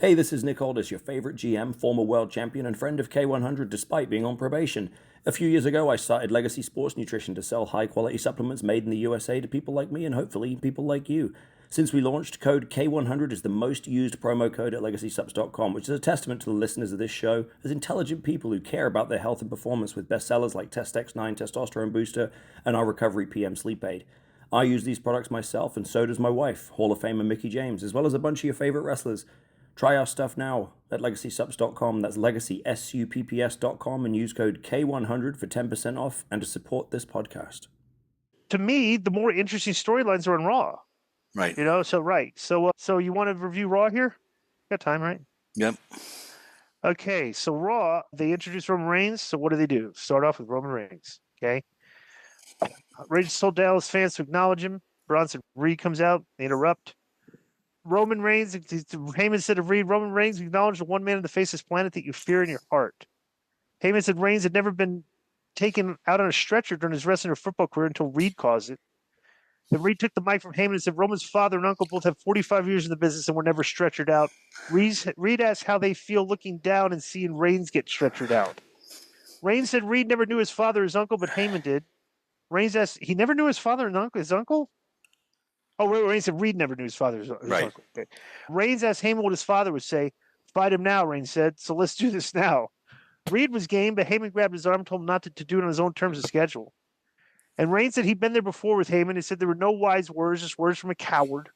Hey, this is Nick Aldis, your favorite GM, former world champion, and friend of K100 despite being on probation. A few years ago, I started Legacy Sports Nutrition to sell high-quality supplements made in the USA to people like me and hopefully people like you. Since we launched, code K100 is the most used promo code at LegacySups.com, which is a testament to the listeners of this show as intelligent people who care about their health and performance with bestsellers like Test X9 Testosterone Booster and our Recovery PM Sleep Aid. I use these products myself, and so does my wife, Hall of Famer Mickie James, as well as a bunch of your favorite wrestlers. Try our stuff now at LegacySups.com. That's LegacySupps.com, and use code K100 for 10% off and to support this podcast. To me, the more interesting storylines are on Raw. Right. You know, so you want to review Raw here? Got time, right? Yep. Okay, so Raw, they introduced Roman Reigns. So what do? Start off with Roman Reigns. Okay. Reigns told Dallas fans to acknowledge him. Bronson Reed comes out. They interrupt. Roman Reigns, Heyman said of Reed, Roman Reigns acknowledged the one man on the face of this planet that you fear in your heart. Heyman said Reigns had never been taken out on a stretcher during his wrestling or football career until Reed caused it. Then Reed took the mic from Heyman and said Roman's father and uncle both have 45 years in the business and were never stretchered out. Reed asked how they feel looking down and seeing Reigns get stretchered out. Reigns said Reed never knew his father or his uncle, but Heyman did. Reigns asked, he never knew his father and uncle, his uncle? Oh, Reigns said Reed never knew his father. His Right. uncle. Okay. Reigns asked Heyman what his father would say. Fight him now, Reigns said. So let's do this now. Reed was game, but Heyman grabbed his arm and told him not to do it on his own terms of schedule. And Reigns said he'd been there before with Heyman. He said there were no wise words, just words from a coward.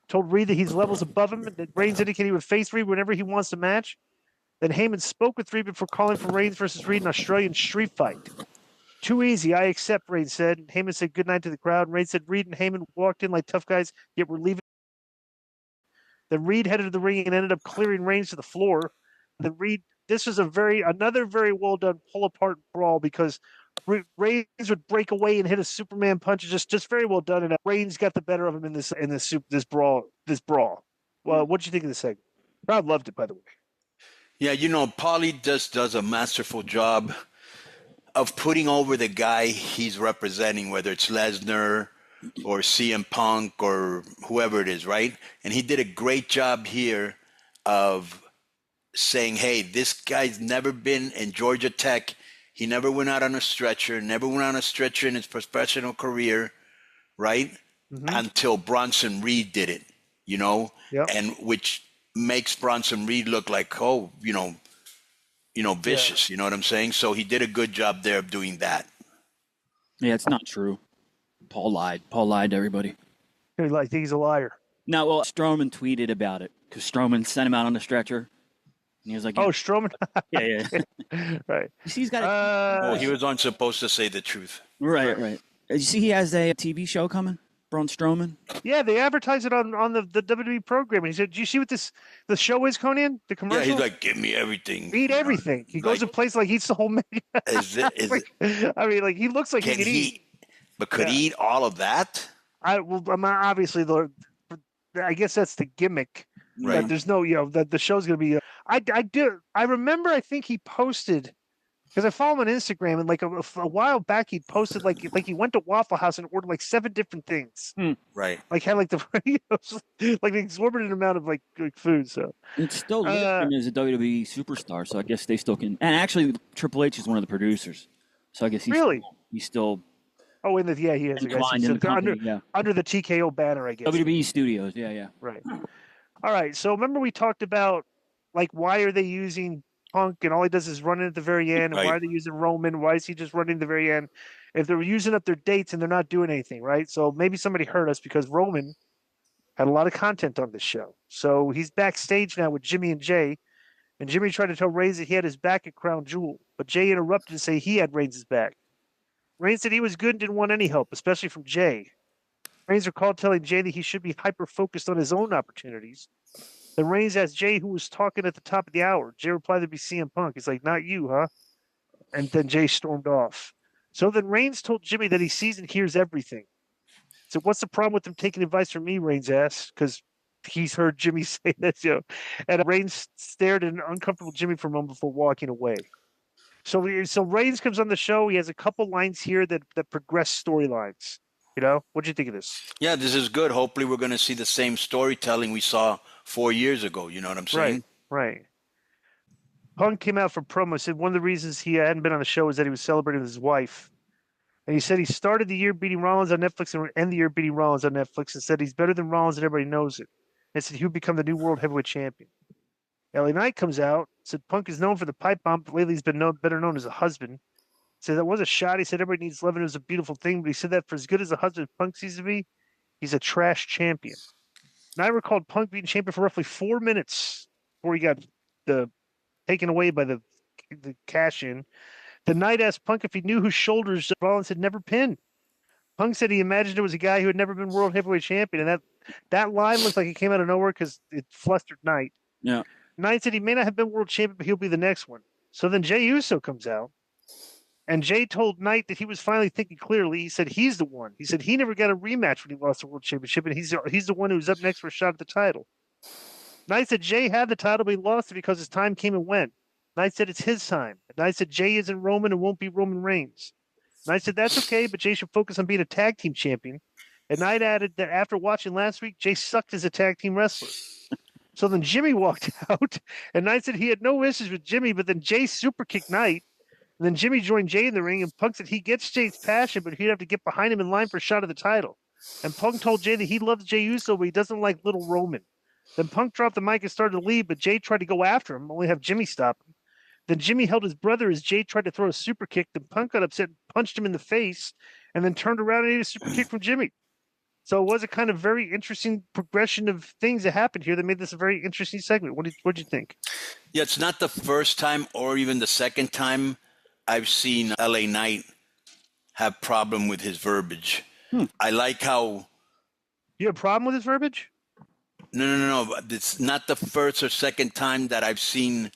Told Reed that he's levels above him, and that Reigns indicated he would face Reed whenever he wants to match. Then Heyman spoke with Reed before calling for Reigns versus Reed in an Australian street fight. Too easy, I accept, Reigns said. Heyman said goodnight to the crowd. Reigns said Reed and Heyman walked in like tough guys, yet were leaving. Then Reed headed to the ring and ended up clearing Reigns to the floor. Then Reed, this was another very well done pull apart brawl because Reigns would break away and hit a Superman punch, just very well done. And Reigns got the better of him in this brawl. Well, what did you think of this segment? Crowd loved it, by the way. Yeah, Paulie just does a masterful job of putting over the guy he's representing, whether it's Lesnar or CM Punk or whoever it is, right? And he did a great job here of saying, hey, this guy's never been in Georgia Tech. He never went out on a stretcher, in his professional career, right? Mm-hmm. Until Bronson Reed did it, Yep. And which makes Bronson Reed look like, vicious, You know what I'm saying? So he did a good job there of doing that. Yeah, it's not true. Paul lied. Paul lied to everybody. I think he's a liar. No, well, Strowman tweeted about it because Strowman sent him out on the stretcher. And he was like, oh, Strowman? yeah. Right. You see, he's got he was supposed to say the truth. Right. You see he has a TV show coming? Braun Strowman? Yeah, they advertise it on the WWE program. And he said, do you see what the show is, Konnan? The commercial? Yeah, he's like, give me everything. Eat everything. He goes to places like eats the whole menu. I mean, like, he looks like he can eat. But could he eat all of that? Obviously, I guess that's the gimmick. Right. There's no, the show's going to be. I remember, I think he posted, because I follow him on Instagram, and like a while back he posted like he went to Waffle House and ordered like 7 different things. Right. Like had like like an exorbitant amount of like food. So it's still listed as a WWE superstar, so I guess they still can. And actually, Triple H is one of the producers, so I guess he's still. Oh, he is. Entwined in the company, under the TKO banner, I guess. WWE Studios, yeah. Right. All right. So remember we talked about like why are they using Punk and all he does is run in at the very end, and why are they using Roman? Why is he just running at the very end? If they're using up their dates and they're not doing anything, right? So maybe somebody heard us because Roman had a lot of content on this show. So he's backstage now with Jimmy and Jay, and Jimmy tried to tell Reigns that he had his back at Crown Jewel, but Jay interrupted to say he had Reigns' back. Reigns said he was good and didn't want any help, especially from Jay. Reigns recalled telling Jay that he should be hyper-focused on his own opportunities. Then Reigns asked Jay who was talking at the top of the hour. Jay replied to be CM Punk. He's like, not you, huh? And then Jay stormed off. So then Reigns told Jimmy that he sees and hears everything. So what's the problem with him taking advice from me, Reigns asked, because he's heard Jimmy say that, And Reigns stared at an uncomfortable Jimmy for a moment before walking away. So Reigns comes on the show. He has a couple lines here that progress storylines. You know, what'd you think of this? Yeah, this is good. Hopefully, we're going to see the same storytelling we saw 4 years ago. You know what I'm saying? Right. Punk came out for promo, said one of the reasons he hadn't been on the show was that he was celebrating with his wife. And he said he started the year beating Rollins on Netflix and end the year beating Rollins on Netflix and said he's better than Rollins and everybody knows it. And said he would become the new world heavyweight champion. LA Knight comes out, said Punk is known for the pipe bomb, but lately he's been better known as a husband. Said that was a shot. He said everybody needs love and it was a beautiful thing, but he said that for as good as a husband Punk seems to be, he's a trash champion. And I recalled Punk being champion for roughly 4 minutes before he got taken away by the cash in. The Knight asked Punk if he knew whose shoulders Rollins had never pinned. Punk said he imagined it was a guy who had never been world heavyweight champion, and that line looked like it came out of nowhere because it flustered Knight. Yeah. Knight said he may not have been world champion, but he'll be the next one. So then Jey Uso comes out, and Jey told Knight that he was finally thinking clearly. He said he's the one. He said he never got a rematch when he lost the world championship, and he's the one who's up next for a shot at the title. Knight said Jey had the title, but he lost it because his time came and went. Knight said it's his time. Knight said Jey isn't Roman and won't be Roman Reigns. Knight said that's okay, but Jey should focus on being a tag team champion. And Knight added that after watching last week, Jey sucked as a tag team wrestler. So then Jimmy walked out, and Knight said he had no issues with Jimmy, but then Jey super kicked Knight. And then Jimmy joined Jey in the ring, and Punk said he gets Jey's passion, but he'd have to get behind him in line for a shot of the title. And Punk told Jey that he loves Jey Uso, but he doesn't like little Roman. Then Punk dropped the mic and started to leave, but Jey tried to go after him, only have Jimmy stop him. Then Jimmy held his brother as Jey tried to throw a super kick. Then Punk got upset and punched him in the face, and then turned around and ate a super kick from Jimmy. So it was a kind of very interesting progression of things that happened here that made this a very interesting segment. What did you think? Yeah, it's not the first time or even the second time I've seen LA Knight have problem with his verbiage. I like how... You have a problem with his verbiage? No. It's not the first or second time that I've seen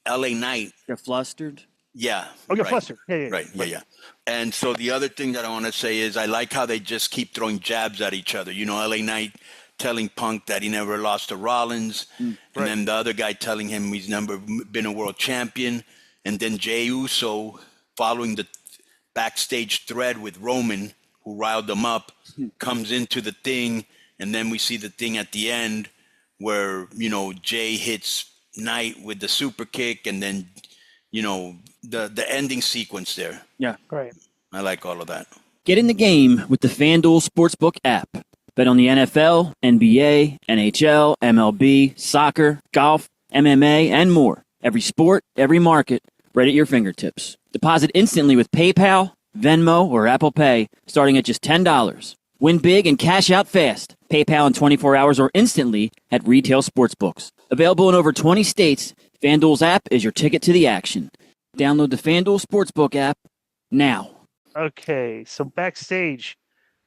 LA Knight Get flustered? Yeah. Oh, you're flustered. Yeah. Right. Yeah. And so the other thing that I want to say is I like how they just keep throwing jabs at each other. You know, LA Knight telling Punk that he never lost to Rollins, and then the other guy telling him he's never been a world champion, and then Jey Uso following the backstage thread with Roman, who riled them up, comes into the thing, and then we see the thing at the end where, you know, Jey hits Knight with the super kick, and then, you know, the ending sequence there. Yeah. Right. I like all of that. Get in the game with the FanDuel Sportsbook app. Bet on the NFL, NBA, NHL, MLB, soccer, golf, MMA, and more. Every sport, every market, right at your fingertips. Deposit instantly with PayPal, Venmo, or Apple Pay, starting at just $10. Win big and cash out fast. PayPal in 24 hours or instantly at retail sportsbooks. Available in over 20 states, FanDuel's app is your ticket to the action. Download the FanDuel Sportsbook app now. Okay, so backstage,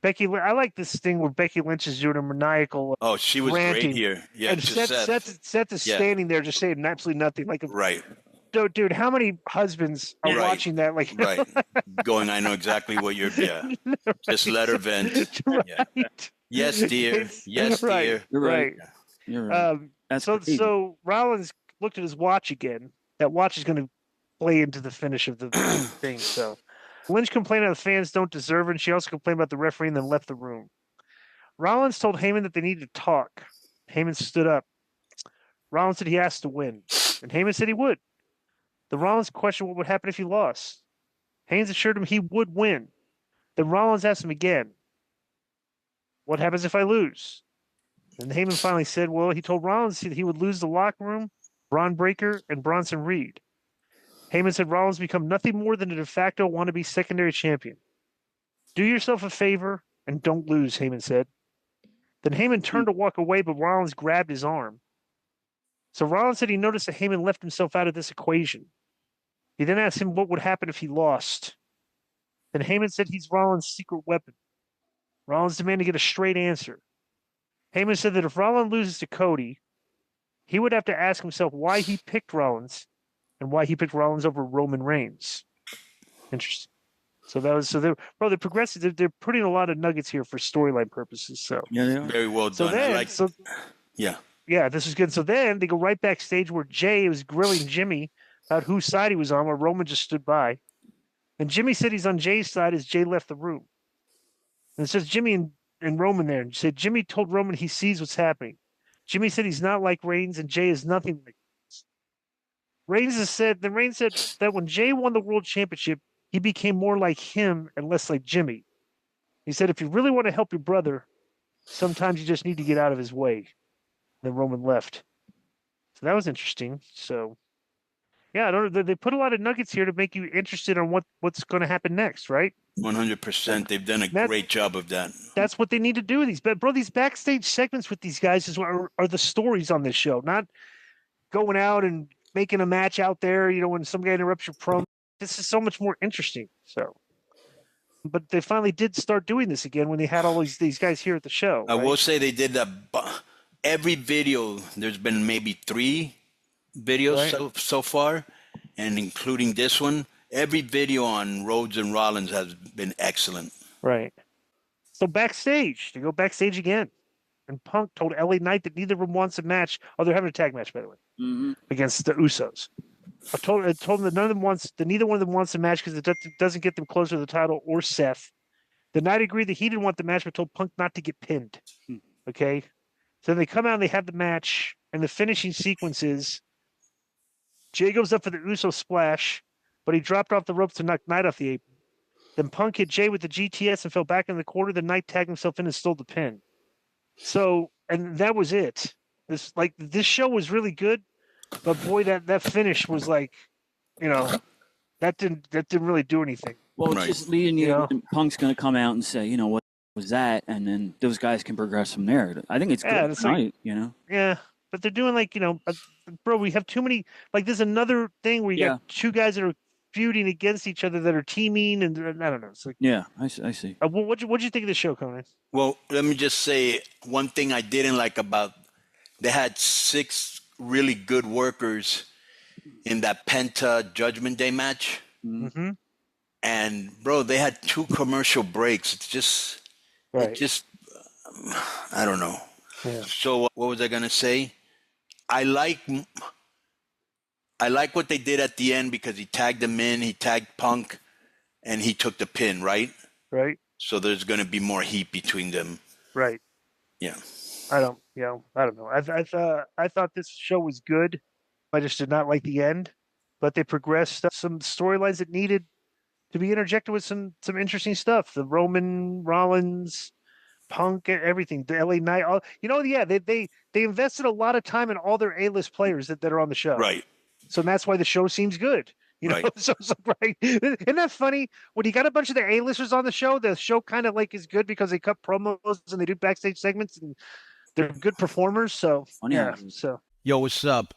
Becky, I like this thing where Becky Lynch is doing a maniacal. Oh, she was ranting. great here. Yeah, and Seth is standing there just saying absolutely nothing. Like, right. Dude, how many husbands are watching that? Like, right, going, I know exactly what you're. Yeah, just let her vent. Right. Yeah. Yes, dear. Yes, dear. You're right. Right. You're right. So Rollins looked at his watch again. That watch is going to play into the finish of the thing. So Lynch complained that the fans don't deserve it, and she also complained about the referee and then left the room. Rollins told Heyman that they needed to talk. Heyman stood up. Rollins said he asked to win, and Heyman said he would. The Rollins questioned what would happen if he lost. Heyman assured him he would win. Then Rollins asked him again, what happens if I lose? And Heyman finally said, well, he told Rollins that he would lose the locker room, Braun Breaker, and Bronson Reed. Heyman said Rollins become nothing more than a de facto wannabe secondary champion. Do yourself a favor and don't lose, Heyman said. Then Heyman turned to walk away, but Rollins grabbed his arm. So Rollins said he noticed that Heyman left himself out of this equation. He then asked him what would happen if he lost. Then Heyman said he's Rollins' secret weapon. Rollins demanded to get a straight answer. Heyman said that if Rollins loses to Cody, he would have to ask himself why he picked Rollins and why he picked Rollins over Roman Reigns. Interesting. So they're progressive. They're putting a lot of nuggets here for storyline purposes. So yeah, they are. Very well done. Yeah, this is good. So then they go right backstage where Jey was grilling Jimmy about whose side he was on, while Roman just stood by. And Jimmy said he's on Jey's side as Jey left the room. And it says Jimmy and Roman there. And said Jimmy told Roman he sees what's happening. Jimmy said he's not like Reigns, and Jay is nothing like Reigns. Reigns said that when Jay won the world championship, he became more like him and less like Jimmy. He said, if you really want to help your brother, sometimes you just need to get out of his way. Then Roman left. So that was interesting. So, yeah, I don't know. They put a lot of nuggets here to make you interested on what's going to happen next, right? 100%. They've done a great job of that. That's what they need to do with these. But, bro, these backstage segments with these guys are the stories on this show, not going out and making a match out there, when some guy interrupts your promo. This is so much more interesting. So, but they finally did start doing this again when they had all these guys here at the show. I will say they did that. Every video, there's been maybe 3 videos so far, and including this one. Every video on Rhodes and Rollins has been excellent. Right. So backstage, they go backstage again. And Punk told LA Knight that neither of them wants a match. Oh, they're having a tag match, by the way, against the Usos. I told them that neither one of them wants a match because it doesn't get them closer to the title or Seth. The Knight agreed that he didn't want the match, but told Punk not to get pinned. Okay. So then they come out and they have the match, and the finishing sequence is Jay goes up for the Uso splash, but he dropped off the ropes to knock Knight off the apron. Then Punk hit Jay with the GTS and fell back in the corner. The Knight tagged himself in and stole the pin. So, and that was it. This show was really good, but boy, that finish was like, that didn't really do anything. Well, it's just leading you. Punk's going to come out and say, what was that, and then those guys can progress from there. I think it's good tonight, Yeah, but they're doing bro, we have too many. There's another thing where you got 2 guys that are feuding against each other that are teaming, and I don't know. It's I see. What'd you think of the show, Konnan? Well, let me just say one thing I didn't like about they had 6 really good workers in that Penta Judgment Day match. Mm-hmm. And, bro, they had 2 commercial breaks. It's just, I don't know. Yeah. So what was I going to say? I like what they did at the end because he tagged him in, he tagged Punk, and he took the pin, right? Right. So there's going to be more heat between them. Right. Yeah. I don't know. I thought this show was good. I just did not like the end, but they progressed some storylines that needed to be interjected with some interesting stuff. The Roman, Rollins, Punk, everything. The LA Knight. They invested a lot of time in all their A-list players that are on the show. Right. So that's why the show seems good. Right. So it's right. Isn't that funny? When you got a bunch of the A-listers on the show kind of is good because they cut promos and they do backstage segments and they're good performers. So Yo, what's up?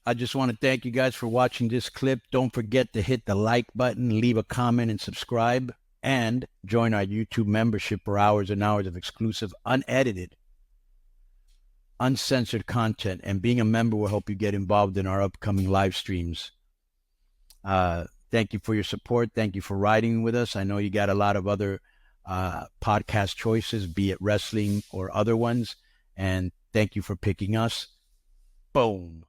I just want to thank you guys for watching this clip. Don't forget to hit the like button, leave a comment, and subscribe. And join our YouTube membership for hours and hours of exclusive, unedited, uncensored content. And being a member will help you get involved in our upcoming live streams. Thank you for your support. Thank you for riding with us. I know you got a lot of other podcast choices, be it wrestling or other ones. And thank you for picking us. Boom.